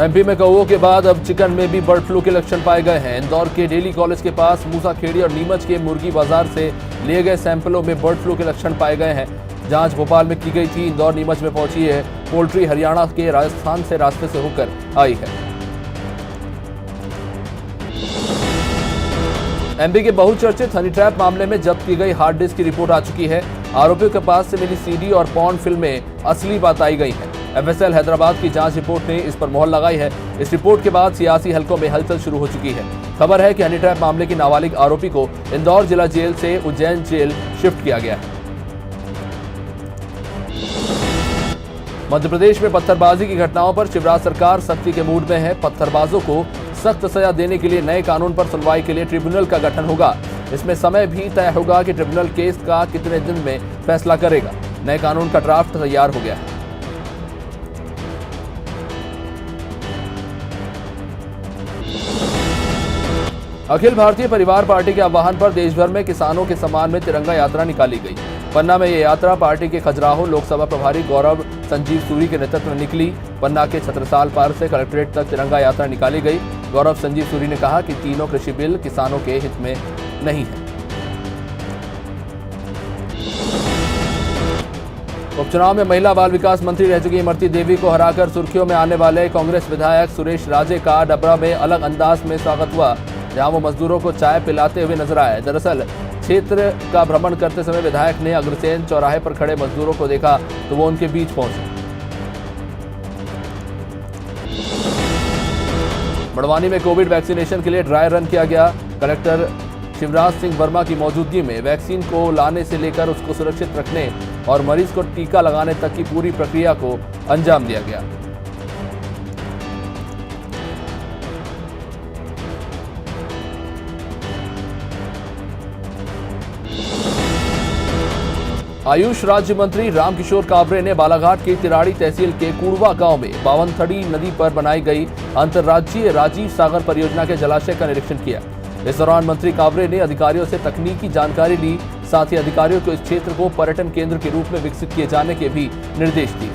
MP में कौओं के बाद अब चिकन में भी बर्ड फ्लू के लक्षण पाए गए हैं। इंदौर के डेली कॉलेज के पास मूसाखेड़ी और नीमच के मुर्गी बाजार से लिए गए सैंपलों में बर्ड फ्लू के लक्षण पाए गए हैं। जांच भोपाल में की गई थी। इंदौर नीमच में पहुंची है पोल्ट्री हरियाणा के राजस्थान से रास्ते से होकर आई है। एमपी के बहुचर्चित हनी ट्रैप मामले में जब्त की गई हार्ड डिस्क की रिपोर्ट आ चुकी है। आरोपियों के पास से मिली सीडी और पॉर्न फिल्में असली बताई गई हैं। एफएसएल हैदराबाद की जांच रिपोर्ट ने इस पर मोहर लगाई है। इस रिपोर्ट के बाद सियासी हलकों में हलचल शुरू हो चुकी है। खबर है कि हनी ट्रैप मामले की नाबालिग आरोपी को इंदौर जिला जेल से उज्जैन जेल शिफ्ट किया गया है। मध्य प्रदेश में पत्थरबाजी की घटनाओं पर शिवराज सरकार सख्ती के मूड में है। पत्थरबाजों को सख्त सजा देने के लिए नए कानून पर सुनवाई के लिए ट्रिब्यूनल का गठन होगा। इसमें समय भी तय होगा कि ट्रिब्यूनल केस का कितने दिन में फैसला करेगा। नए कानून का ड्राफ्ट तैयार हो गया है। अखिल भारतीय परिवार पार्टी के आह्वान पर देश भर में किसानों के सम्मान में तिरंगा यात्रा निकाली गई। पन्ना में यह यात्रा पार्टी के खजुराहो लोकसभा प्रभारी गौरव संजीव सूरी के नेतृत्व में निकली। पन्ना के छत्रसाल पार्क से कलेक्ट्रेट तक तिरंगा यात्रा निकाली गई। गौरव संजीव सूरी ने कहा कि तीनों कृषि बिल किसानों के हित में नहीं है। उपचुनाव में महिला बाल विकास मंत्री रह चुकी इमरती देवी को हराकर सुर्खियों में आने वाले कांग्रेस विधायक सुरेश राजे का डबरा में अलग अंदाज में स्वागत हुआ, जहां वो मजदूरों को चाय पिलाते हुए नजर आए। दरअसल क्षेत्र का भ्रमण करते समय विधायक ने अग्रसेन चौराहे पर खड़े मजदूरों को देखा तो वो उनके बीच पहुंचे। बड़वानी में कोविड वैक्सीनेशन के लिए ड्राई रन किया गया। कलेक्टर शिवराज सिंह वर्मा की मौजूदगी में वैक्सीन को लाने से लेकर उसको सुरक्षित रखने और मरीज को टीका लगाने तक की पूरी प्रक्रिया को अंजाम दिया गया। आयुष राज्य मंत्री रामकिशोर काबरे ने बालाघाट की तिराड़ी तहसील के कुड़वा गांव में बावनथड़ी नदी पर बनाई गई अंतर्राज्यीय राजीव सागर परियोजना के जलाशय का निरीक्षण किया। इस दौरान मंत्री काबरे ने अधिकारियों से तकनीकी जानकारी ली। साथ ही अधिकारियों को इस क्षेत्र को पर्यटन केंद्र के रूप में विकसित किए जाने के भी निर्देश दिए।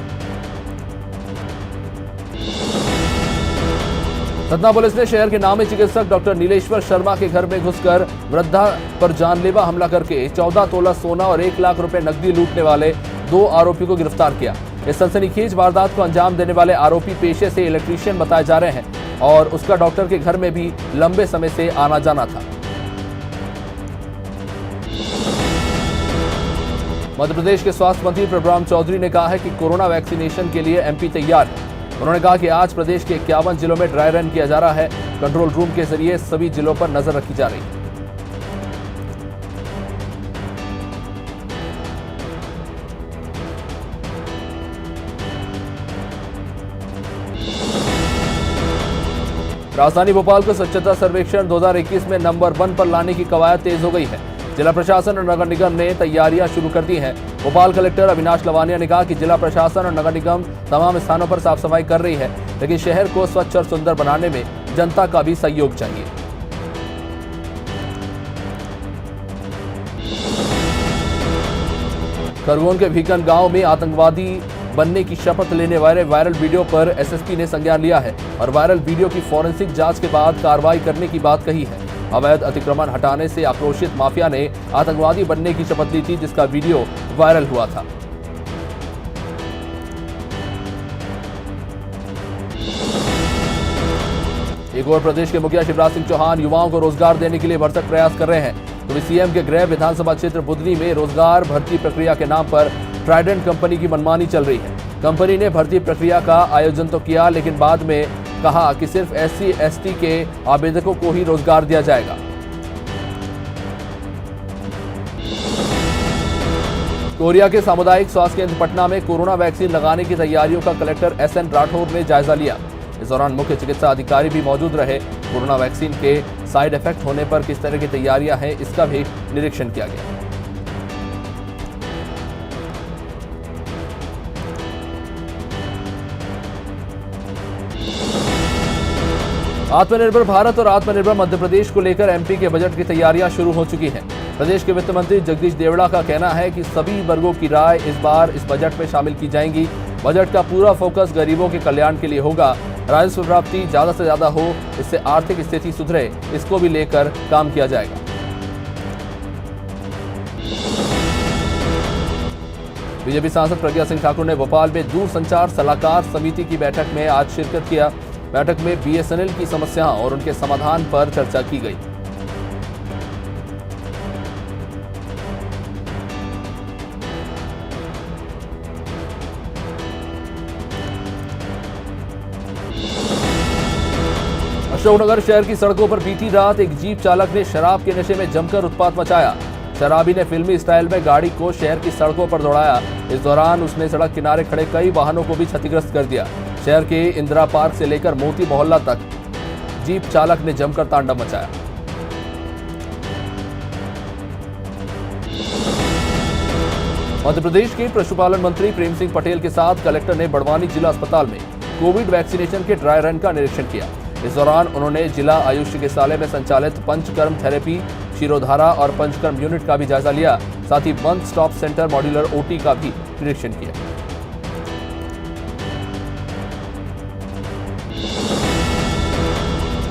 सतना पुलिस ने शहर के नामी चिकित्सक डॉक्टर नीलेश्वर शर्मा के घर में घुसकर वृद्धा पर जानलेवा हमला करके 14 तोला सोना और 1 लाख रुपए नकदी लूटने वाले 2 आरोपियों को गिरफ्तार किया। इस सनसनीखेज वारदात को अंजाम देने वाले आरोपी पेशे से इलेक्ट्रीशियन बताए जा रहे हैं और उसका डॉक्टर के घर में भी लंबे समय से आना जाना था। मध्य प्रदेश के स्वास्थ्य मंत्री प्रभुराम चौधरी ने कहा है कि कोरोना वैक्सीनेशन के लिए एमपी तैयार है। उन्होंने कहा कि आज प्रदेश के 51 जिलों में ड्राई रन किया जा रहा है। कंट्रोल रूम के जरिए सभी जिलों पर नजर रखी जा रही है। राजधानी भोपाल को स्वच्छता सर्वेक्षण 2021 में नंबर 1 पर लाने की कवायद तेज हो गई है। जिला प्रशासन और नगर निगम ने तैयारियां शुरू कर दी हैं। भोपाल कलेक्टर अविनाश लवानिया ने कहा कि जिला प्रशासन और नगर निगम तमाम स्थानों पर साफ सफाई कर रही है, लेकिन शहर को स्वच्छ और सुंदर बनाने में जनता का भी सहयोग चाहिए। खरगोन के भीकन गांव में आतंकवादी बनने की शपथ लेने वाले वायरल वीडियो पर एसएसपी ने संज्ञान लिया है और वायरल वीडियो की फॉरेंसिक जांच के बाद कार्रवाई करने की बात कही है। अवैध अतिक्रमण हटाने से आक्रोशित माफिया ने आतंकवादी बनने की शपथ ली थी, जिसका वीडियो वायरल हुआ था। एक और प्रदेश के मुखिया शिवराज सिंह चौहान युवाओं को रोजगार देने के लिए भरसक प्रयास कर रहे हैं। तो सीएम के गृह विधानसभा क्षेत्र बुधनी में रोजगार भर्ती प्रक्रिया के नाम पर ट्राइडेंट कंपनी की मनमानी चल रही है। कंपनी ने भर्ती प्रक्रिया का आयोजन तो किया, लेकिन बाद में कहा कि सिर्फ SC/ST के आवेदकों को ही रोजगार दिया जाएगा। कोरिया के सामुदायिक स्वास्थ्य केंद्र पटना में कोरोना वैक्सीन लगाने की तैयारियों का कलेक्टर SN राठौर ने जायजा लिया। इस दौरान मुख्य चिकित्सा अधिकारी भी मौजूद रहे। कोरोना वैक्सीन के साइड इफेक्ट होने पर किस तरह की तैयारियां हैं, इसका भी निरीक्षण किया गया। आत्मनिर्भर भारत और आत्मनिर्भर मध्य प्रदेश को लेकर एमपी के बजट की तैयारियां शुरू हो चुकी हैं। प्रदेश के वित्त मंत्री जगदीश देवड़ा का कहना है कि सभी वर्गों की राय इस बार इस बजट में शामिल की जाएंगी। बजट का पूरा फोकस गरीबों के कल्याण के लिए होगा। राजस्व प्राप्ति ज्यादा से ज्यादा हो, इससे आर्थिक स्थिति सुधरे, इसको भी लेकर काम किया जाएगा। बीजेपी सांसद प्रज्ञा सिंह ठाकुर ने भोपाल में दूरसंचार सलाहकार समिति की बैठक में आज शिरकत किया। बैठक में बीएसएनएल की समस्याओं और उनके समाधान पर चर्चा की गई। अशोकनगर शहर की सड़कों पर बीती रात एक जीप चालक ने शराब के नशे में जमकर उत्पात मचाया। शराबी ने फिल्मी स्टाइल में गाड़ी को शहर की सड़कों पर दौड़ाया। इस दौरान उसने सड़क किनारे खड़े कई वाहनों को भी क्षतिग्रस्त कर दिया। शहर के इंदिरा पार्क से लेकर मोती मोहल्ला तक जीप चालक ने जमकर तांडव मचाया। मध्य प्रदेश के पशुपालन मंत्री प्रेम सिंह पटेल के साथ कलेक्टर ने बड़वानी जिला अस्पताल में कोविड वैक्सीनेशन के ड्राई रन का निरीक्षण किया। इस दौरान उन्होंने जिला आयुष चिकित्सालय में संचालित पंचकर्म थेरेपी, शिरोधारा और पंचकर्म यूनिट का भी जायजा लिया। साथ ही one stop centre modular OT का भी निरीक्षण किया।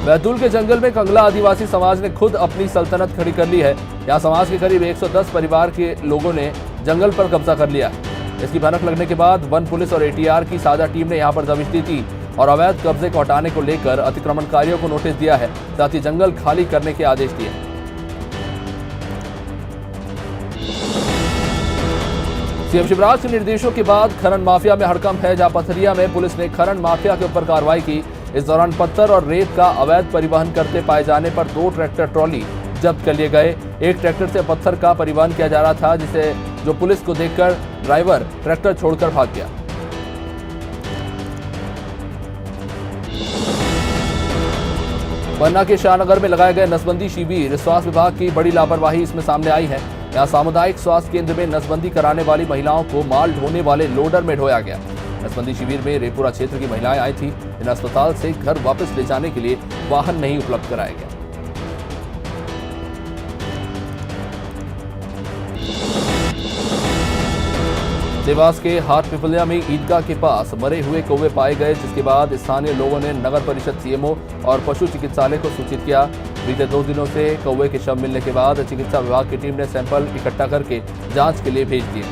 बैतूल के जंगल में कंगला आदिवासी समाज ने खुद अपनी सल्तनत खड़ी कर ली है। यहाँ समाज के करीब 110 परिवार के लोगों ने जंगल पर कब्जा कर लिया है। इसकी भनक लगने के बाद वन पुलिस और एटीआर की साझा टीम ने यहाँ पर दबिश दी थी और अवैध कब्जे को हटाने को लेकर अतिक्रमणकारियों को नोटिस दिया है। साथ ही जंगल खाली करने के आदेश दिए। सीएम शिवराज के निर्देशों के बाद खनन माफिया में हड़कंप है। जहां पथरिया में पुलिस ने खनन माफिया के ऊपर कार्रवाई की। इस दौरान पत्थर और रेत का अवैध परिवहन करते पाए जाने पर 2 ट्रैक्टर ट्रॉली जब्त कर लिए गए। एक ट्रैक्टर से पत्थर का परिवहन किया जा रहा था, जिसे जो पुलिस को देखकर ड्राइवर ट्रैक्टर छोड़कर भाग गया। पन्ना के शाहनगर में लगाए गए नसबंदी शिविर, स्वास्थ्य विभाग की बड़ी लापरवाही इसमें सामने आई है। यहाँ सामुदायिक स्वास्थ्य केंद्र में नसबंदी कराने वाली महिलाओं को माल ढोने वाले लोडर में ढोया गया। नसबंदी शिविर में रेपुरा क्षेत्र की महिलाएं आई थी। इन अस्पताल से घर वापस ले जाने के लिए वाहन नहीं उपलब्ध कराया गया। देवास के हाट पिपलिया में ईदगाह के पास मरे हुए कौवे पाए गए, जिसके बाद स्थानीय लोगों ने नगर परिषद, सीएमओ और पशु चिकित्सालय को सूचित किया। बीते 2 दिनों से कौवे के शव मिलने के बाद चिकित्सा विभाग की टीम ने सैंपल इकट्ठा करके जांच के लिए भेज दिए।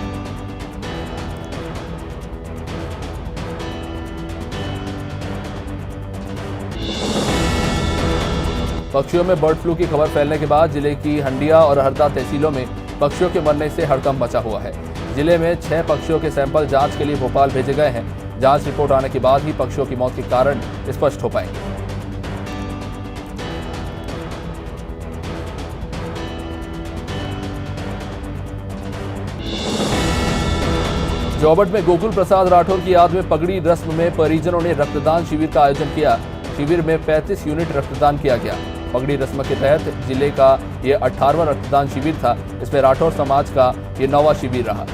पक्षियों में बर्ड फ्लू की खबर फैलने के बाद जिले की हंडिया और हरदा तहसीलों में पक्षियों के मरने से हड़कंप मचा हुआ है। जिले में 6 पक्षियों के सैंपल जांच के लिए भोपाल भेजे गए हैं। जांच रिपोर्ट आने के बाद ही पक्षियों की मौत के कारण स्पष्ट हो पाएंगे। जॉबट में गोकुल प्रसाद राठौर की याद में पगड़ी रस्म में परिजनों ने रक्तदान शिविर का आयोजन किया। शिविर में 35 यूनिट रक्तदान किया गया। पगड़ी रस्म के तहत जिले का ये 18वां रक्तदान शिविर था। इसमें राठौर समाज का ये 9वां शिविर रहा।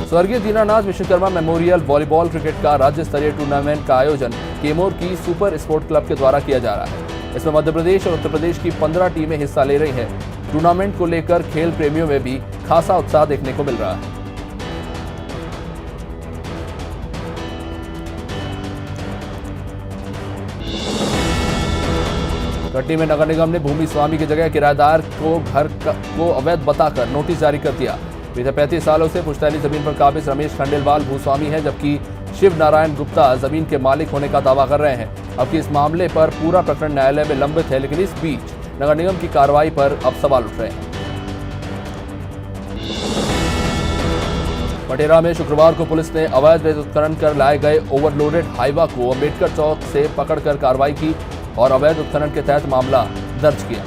स्वर्गीय Dinanath Vishwakarma memorial volleyball cricket का राज्य स्तरीय टूर्नामेंट का आयोजन केमोर की सुपर स्पोर्ट क्लब के द्वारा किया जा रहा है। इसमें मध्य प्रदेश और उत्तर प्रदेश की 15 टीमें हिस्सा ले रही हैं। टूर्नामेंट को लेकर खेल प्रेमियों में भी खासा उत्साह देखने को मिल रहा है। कटनी में नगर निगम ने भूमि स्वामी की जगह किराएदार को घर को अवैध बताकर नोटिस जारी कर दिया। बीते 35 सालों से पुश्तैनी जमीन पर काबिज रमेश खंडेलवाल भूस्वामी है, जबकि शिव नारायण गुप्ता जमीन के मालिक होने का दावा कर रहे हैं। अब की इस मामले पर पूरा प्रकरण न्यायालय में लंबित है, लेकिन इस बीच नगर निगम की कार्रवाई पर अब सवाल उठ रहे हैं। पटेरा में शुक्रवार को पुलिस ने अवैध रेत उत्खनन कर लाए गए ओवरलोडेड हाईवा को अम्बेडकर चौक से पकड़कर कार्रवाई की और अवैध उत्खनन के तहत मामला दर्ज किया।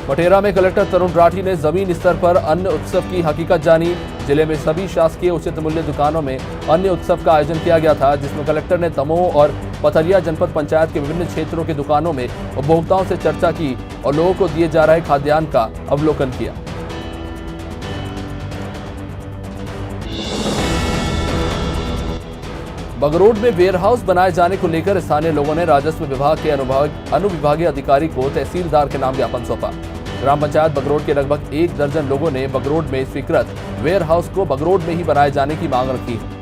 पटेरा में कलेक्टर तरुण राठी ने जमीन स्तर पर अन्न उत्सव की हकीकत जानी। जिले में सभी शासकीय उचित मूल्य दुकानों में अन्न उत्सव का आयोजन किया गया था, जिसमें कलेक्टर ने दमोह और पथरिया जनपद पंचायत के विभिन्न क्षेत्रों की दुकानों में उपभोक्ताओं से चर्चा की और लोगों को दिए जा रहे खाद्यान्न का अवलोकन किया। बगरोड में वेयरहाउस बनाए जाने को लेकर स्थानीय लोगों ने राजस्व विभाग के अनुविभागीय अधिकारी को तहसीलदार के नाम ज्ञापन सौंपा। ग्राम पंचायत बगरोड के लगभग 1 दर्जन लोगों ने बगरोड में स्वीकृत वेयरहाउस को बगरोड में ही बनाए जाने की मांग रखी है।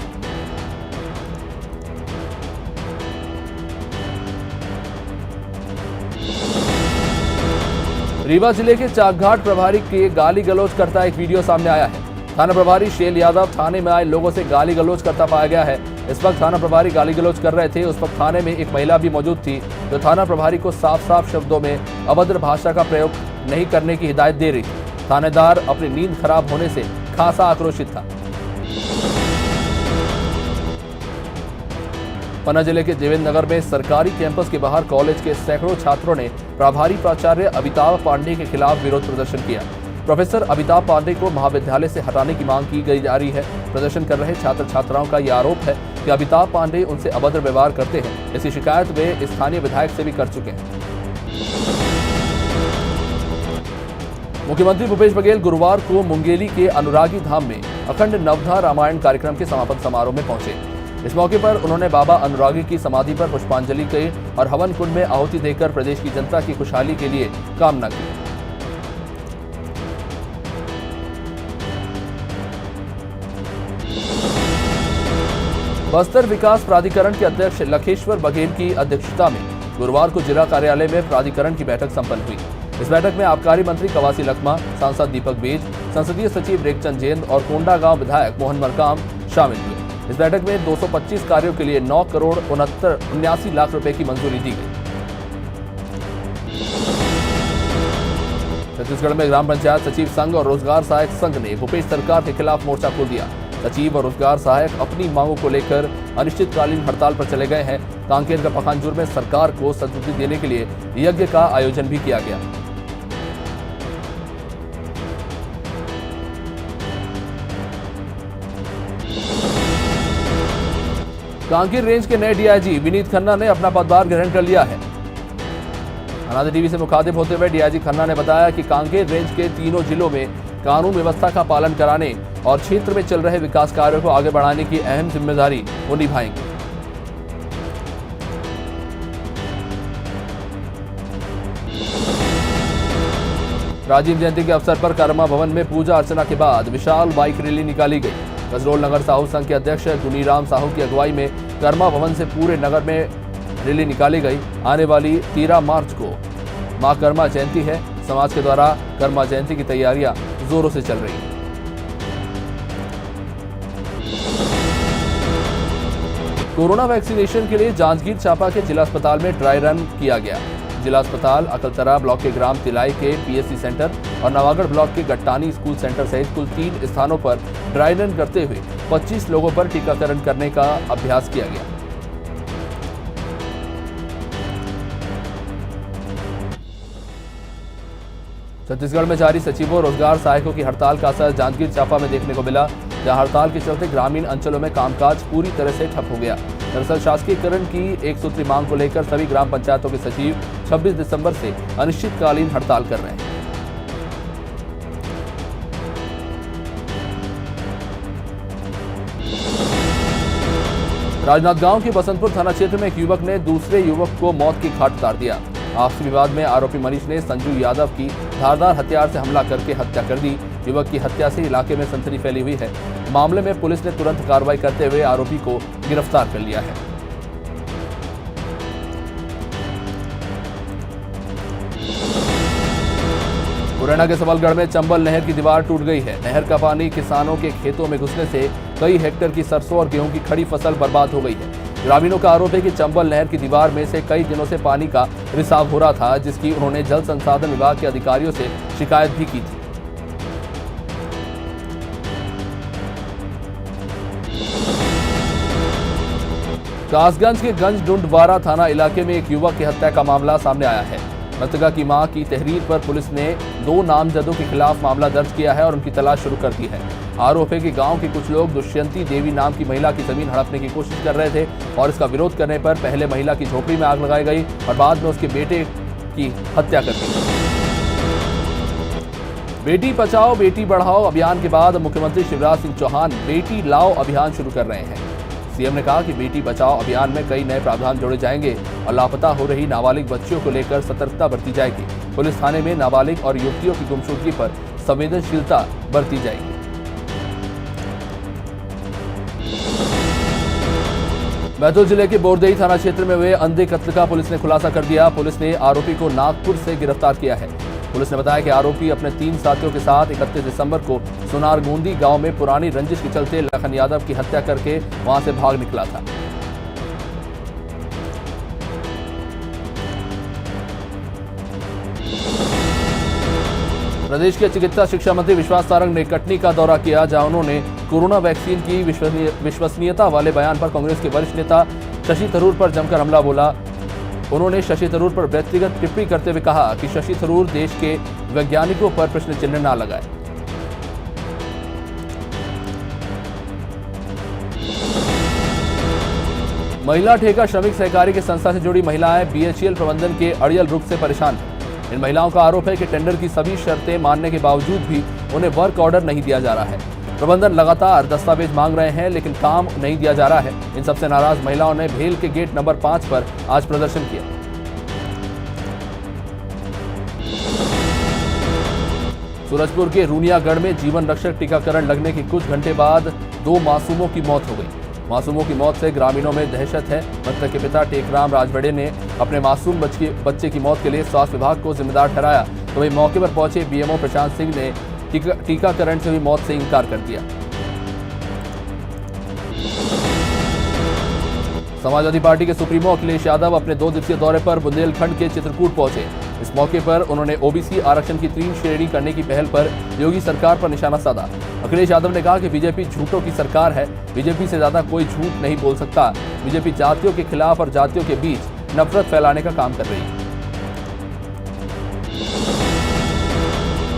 रीवा जिले के चाकघाट प्रभारी के गाली गलौज करता एक वीडियो सामने आया है। थाना प्रभारी शेल यादव थाने में आए लोगों से गाली गलौज करता पाया गया है। इस वक्त थाना प्रभारी गाली गलौज कर रहे थे। उस वक्त थाने में एक महिला भी मौजूद थी जो थाना प्रभारी को साफ साफ शब्दों में अभद्र भाषा का प्रयोग नहीं करने की हिदायत दे रही थी। थानेदार अपनी नींद खराब होने से खासा आक्रोशित था। पन्ना जिले के देवेंद्र नगर में सरकारी कैंपस के बाहर कॉलेज के सैकड़ों छात्रों ने प्रभारी प्राचार्य अमिताभ पांडे के खिलाफ विरोध प्रदर्शन किया। प्रोफेसर अमिताभ पांडे को महाविद्यालय से हटाने की मांग की गई जा रही है। प्रदर्शन कर रहे छात्र छात्राओं का यह आरोप है कि अमिताभ पांडे उनसे अभद्र व्यवहार करते हैं। ऐसी शिकायत वे स्थानीय विधायक से भी कर चुके हैं। मुख्यमंत्री भूपेश बघेल गुरुवार को मुंगेली के अनुरागी धाम में अखंड नवधा रामायण कार्यक्रम के समापन समारोह में पहुंचे। इस मौके पर उन्होंने बाबा अनुरागी की समाधि पर पुष्पांजलि की और हवन कुंड में आहुति देकर प्रदेश की जनता की खुशहाली के लिए कामना की। बस्तर विकास प्राधिकरण के अध्यक्ष लखेश्वर बघेल की अध्यक्षता में गुरुवार को जिला कार्यालय में प्राधिकरण की बैठक संपन्न हुई। इस बैठक में आबकारी मंत्री कवासी लखमा, सांसद दीपक बेज, संसदीय सचिव रेखचंद जैन और कोंडागांव विधायक मोहन मरकाम शामिल हुए। इस बैठक में 225 कार्यों के लिए 9 करोड़ 79 लाख रुपए की मंजूरी दी गई। छत्तीसगढ़ में ग्राम पंचायत सचिव संघ और रोजगार सहायक संघ ने भूपेश सरकार के खिलाफ मोर्चा खोल दिया। सचिव और रोजगार सहायक अपनी मांगों को लेकर अनिश्चितकालीन हड़ताल पर चले गए हैं। कांकेर का पखानजूर में सरकार को सद्बुद्धि देने के लिए यज्ञ का आयोजन भी किया गया। कांकेर रेंज के नए डीआईजी विनीत खन्ना ने अपना पदभार ग्रहण कर लिया है। अनादि टीवी से मुखातिब होते हुए डीआईजी खन्ना ने बताया कि कांकेर रेंज के तीनों जिलों में कानून व्यवस्था का पालन कराने और क्षेत्र में चल रहे विकास कार्यों को आगे बढ़ाने की अहम जिम्मेदारी वो निभाएंगे। राजीव जयंती के अवसर पर कर्मा भवन में पूजा अर्चना के बाद विशाल बाइक रैली निकाली गई। कसरोल नगर साहू संघ के अध्यक्ष गुनीराम साहू की अगुवाई में कर्मा भवन से पूरे नगर में रैली निकाली गई। आने वाली 13 मार्च को मां कर्मा जयंती है। समाज के द्वारा कर्मा जयंती की तैयारियां जोरों से चल रही हैं। कोरोना वैक्सीनेशन के लिए जांजगीर चांपा के जिला अस्पताल में ड्राई रन किया गया। जिला अस्पताल अकलतरा ब्लॉक के ग्राम तिलाई के पीएससी सेंटर और नवागढ़ ब्लॉक के गट्टानी स्कूल सेंटर सहित कुल 3 स्थानों पर ड्राई रन करते हुए 25 लोगों पर टीकाकरण करने का अभ्यास किया गया। छत्तीसगढ़ में जारी सचिवों रोजगार सहायकों की हड़ताल का असर जांजगीर चांपा में देखने को मिला, जहां हड़ताल के चलते ग्रामीण अंचलों में कामकाज पूरी तरह से ठप हो गया। दरअसल शासकीयकरण की एक सूत्री मांग को लेकर सभी ग्राम पंचायतों के सचिव 26 दिसंबर से अनिश्चितकालीन हड़ताल कर रहे हैं। राजनांदगांव के बसंतपुर थाना क्षेत्र में एक युवक ने दूसरे युवक को मौत की घाट उतार दिया। आपसी विवाद में आरोपी मनीष ने संजू यादव की धारदार हथियार से हमला करके हत्या कर दी। युवक की हत्या से इलाके में सनसनी फैली हुई है। मामले में पुलिस ने तुरंत कार्रवाई करते हुए आरोपी को गिरफ्तार कर लिया है। मुरैना के सबलगढ़ में चंबल नहर की दीवार टूट गई है। नहर का पानी किसानों के खेतों में घुसने से कई हेक्टेयर की सरसों और गेहूं की खड़ी फसल बर्बाद हो गई है। ग्रामीणों का आरोप है कि चंबल नहर की दीवार में से कई दिनों से पानी का रिसाव हो रहा था, जिसकी उन्होंने जल संसाधन विभाग के अधिकारियों से शिकायत भी की थी। कासगंज के गंज डुंडवारा थाना इलाके में एक युवक की हत्या का मामला सामने आया है। मृतका की मां की तहरीर पर पुलिस ने 2 नामजदों के खिलाफ मामला दर्ज किया है और उनकी तलाश शुरू कर दी है। आरोप है कि गांव के कुछ लोग दुष्यंती देवी नाम की महिला की जमीन हड़पने की कोशिश कर रहे थे और इसका विरोध करने पर पहले महिला की झोपड़ी में आग लगाई गई और बाद में उसके बेटे की हत्या कर दी। बेटी बचाओ बेटी बढ़ाओ अभियान के बाद मुख्यमंत्री शिवराज सिंह चौहान बेटी लाओ अभियान शुरू कर रहे हैं। सीएम ने कहा कि बेटी बचाओ अभियान में कई नए प्रावधान जोड़े जाएंगे और लापता हो रही नाबालिग बच्चियों को लेकर सतर्कता बरती जाएगी। पुलिस थाने में नाबालिग और युवतियों की गुमशुदगी पर संवेदनशीलता बरती जाएगी। बैतूल जिले के बोरदेई थाना क्षेत्र में हुए अंधे कत्ल का पुलिस ने खुलासा कर दिया। पुलिस ने आरोपी को नागपुर से गिरफ्तार किया है। पुलिस ने बताया कि आरोपी अपने 3 साथियों के साथ 31 दिसंबर को सुनारगोंदी गांव में पुरानी रंजिश के चलते लखन यादव की हत्या करके वहां से भाग निकला था। प्रदेश के चिकित्सा शिक्षा मंत्री विश्वास सारंग ने कटनी का दौरा किया, जहां उन्होंने कोरोना वैक्सीन की विश्वसनीयता वाले बयान पर कांग्रेस के वरिष्ठ नेता शशि थरूर पर जमकर हमला बोला। उन्होंने शशि थरूर पर व्यक्तिगत टिप्पणी करते हुए कहा कि शशि थरूर देश के वैज्ञानिकों पर प्रश्न चिन्ह न लगाए। महिला ठेका श्रमिक सहकारी की संस्था से जुड़ी महिलाएं बीएचईएल प्रबंधन के अड़ियल रुख से परेशान हैं। इन महिलाओं का आरोप है कि टेंडर की सभी शर्तें मानने के बावजूद भी उन्हें वर्क ऑर्डर नहीं दिया जा रहा है। प्रबंधन लगातार दस्तावेज मांग रहे हैं, लेकिन काम नहीं दिया जा रहा है। इन सबसे नाराज महिलाओं ने भेल के गेट नंबर 5 पर आज प्रदर्शन किया। सूरजपुर के रूनियागढ़ में जीवन रक्षक टीकाकरण लगने के कुछ घंटे बाद 2 मासूमों की मौत हो गई। मासूमों की मौत से ग्रामीणों में दहशत है। मृतक के पिता टेकराम राजबड़े ने अपने मासूम बच्चे की मौत के लिए स्वास्थ्य विभाग को जिम्मेदार ठहराया, तो वहीं मौके पर पहुंचे बीएमओ प्रशांत सिंह ने टीकाकरण से हुई मौत से इंकार कर दिया। समाजवादी पार्टी के सुप्रीमो अखिलेश यादव अपने 2 दिवसीय दौरे पर बुंदेलखंड के चित्रकूट पहुंचे। इस मौके पर उन्होंने ओबीसी आरक्षण की 3 श्रेणी करने की पहल पर योगी सरकार पर निशाना साधा। अखिलेश यादव ने कहा कि बीजेपी झूठों की सरकार है, बीजेपी से ज्यादा कोई झूठ नहीं बोल सकता। बीजेपी जातियों के खिलाफ और जातियों के बीच नफरत फैलाने का काम कर रही है।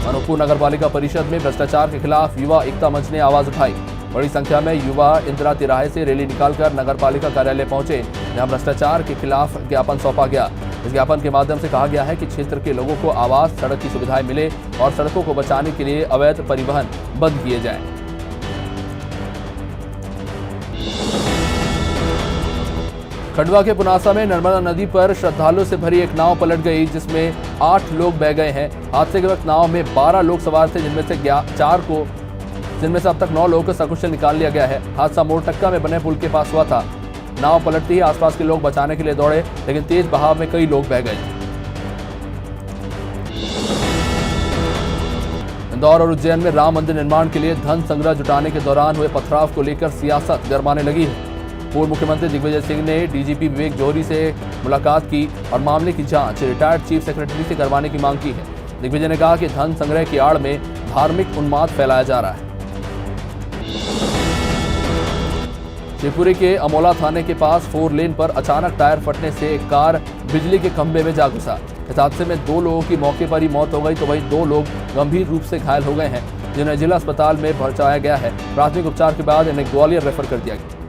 अनूपपुर नगर पालिका परिषद में भ्रष्टाचार के खिलाफ युवा एकता मंच ने आवाज उठाई। बड़ी संख्या में युवा इंदिरा तिराहे से रैली निकालकर नगर पालिका कार्यालय पहुंचे, जहां भ्रष्टाचार के खिलाफ ज्ञापन सौंपा गया। इस ज्ञापन के माध्यम से कहा गया है कि क्षेत्र के लोगों को आवास, सड़क की सुविधाएं मिले और सड़कों को बचाने के लिए अवैध परिवहन बंद किए जाएं। खंडवा के पुनासा में नर्मदा नदी पर श्रद्धालुओं से भरी एक नाव पलट गई, जिसमें 8 लोग बह गए हैं। हादसे के वक्त नाव में 12 लोग सवार थे, जिनमें से अब तक 9 लोगों को सकुशल निकाल लिया गया है। हादसा मोरटक्का में बने पुल के पास हुआ था। नाव पलटते ही आसपास के लोग बचाने के लिए दौड़े, लेकिन तेज बहाव में कई लोग बह गए। इंदौर और उज्जैन में राम मंदिर निर्माण के लिए धन संग्रह जुटाने के दौरान हुए पथराव को लेकर सियासत गरमाने लगी है। पूर्व मुख्यमंत्री दिग्विजय सिंह ने डीजीपी विवेक जौहरी से मुलाकात की और मामले की जांच रिटायर्ड चीफ सेक्रेटरी से करवाने की मांग की है। दिग्विजय ने कहा कि धन संग्रह की आड़ में धार्मिक उन्माद फैलाया जा रहा है। शिवपुरी के अमोला थाने के पास 4 लेन पर अचानक टायर फटने से एक कार बिजली के खंभे में जा घुसा। इस हादसे में 2 लोगों की मौके पर ही मौत हो गई, तो वहीं 2 लोग गंभीर रूप से घायल हो गए हैं, जिन्हें जिला अस्पताल में पहुंचाया गया है। प्राथमिक उपचार के बाद इन्हें ग्वालियर रेफर कर दिया गया।